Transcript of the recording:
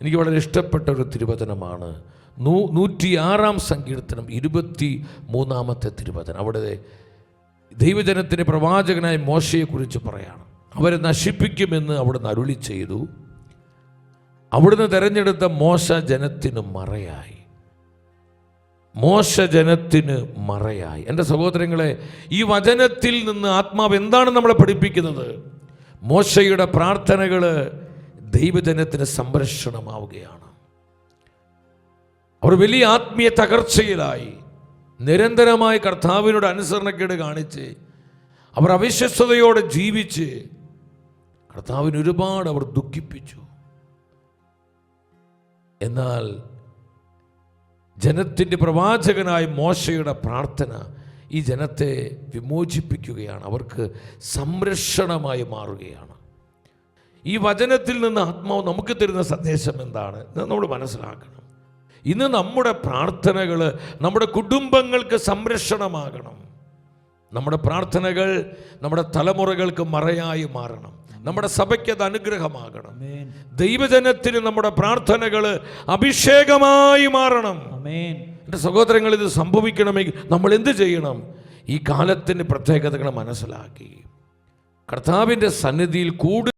എനിക്ക് വളരെ ഇഷ്ടപ്പെട്ട ഒരു തിരുവചനമാണ് 106 സങ്കീർത്തനം 23 തിരുവചനം. അവിടെ ദൈവജനത്തിന് പ്രവാചകനായ മോശയെക്കുറിച്ച് പറയാണ്. അവരെ നശിപ്പിക്കുമെന്ന് അവിടുന്ന് അരുളി ചെയ്തു. അവിടുന്ന് തെരഞ്ഞെടുത്ത മോശ ജനത്തിന് മറയായി. മോശ ജനത്തിന് മറയായി. എൻ്റെ സഹോദരങ്ങളെ, ഈ വചനത്തിൽ നിന്ന് ആത്മാവ് എന്താണ് നമ്മളെ പഠിപ്പിക്കുന്നത്? മോശയുടെ പ്രാർത്ഥനകൾ ദൈവജനത്തിന് സംരക്ഷണമാവുകയാണ്. അവർ വലിയ ആത്മീയ തകർച്ചയിലായി. നിരന്തരമായി കർത്താവിനോട് അനുസരണക്കേട് കാണിച്ച് അവർ അവിശ്വസ്തയോടെ ജീവിച്ച് കർത്താവിന് ഒരുപാട് അവർ ദുഃഖിപ്പിച്ചു. എന്നാൽ ജനത്തിൻ്റെ പ്രവാചകനായ മോശയുടെ പ്രാർത്ഥന ഈ ജനത്തെ വിമോചിപ്പിക്കുകയാണ്, അവർക്ക് സംരക്ഷണമായി മാറുകയാണ്. ഈ വചനത്തിൽ നിന്ന് ആത്മാവ് നമുക്ക് തരുന്ന സന്ദേശം എന്താണ് നമ്മൾ മനസ്സിലാക്കണം. ഇന്ന് നമ്മുടെ പ്രാർത്ഥനകൾ നമ്മുടെ കുടുംബങ്ങൾക്ക് സംരക്ഷണമാകണം. നമ്മുടെ പ്രാർത്ഥനകൾ നമ്മുടെ തലമുറകൾക്ക് മറയായി മാറണം. നമ്മുടെ സഭയ്ക്ക് അത് അനുഗ്രഹമാകണം. ദൈവജനത്തിന് നമ്മുടെ പ്രാർത്ഥനകൾ അഭിഷേകമായി മാറണം. എൻ്റെ സഹോദരങ്ങൾ, ഇത് സംഭവിക്കണമെങ്കിൽ നമ്മൾ എന്ത് ചെയ്യണം? ഈ കാലത്തിൻ്റെ പ്രത്യേകതകൾ മനസ്സിലാക്കി കർത്താവിൻ്റെ സന്നിധിയിൽ കൂടുതൽ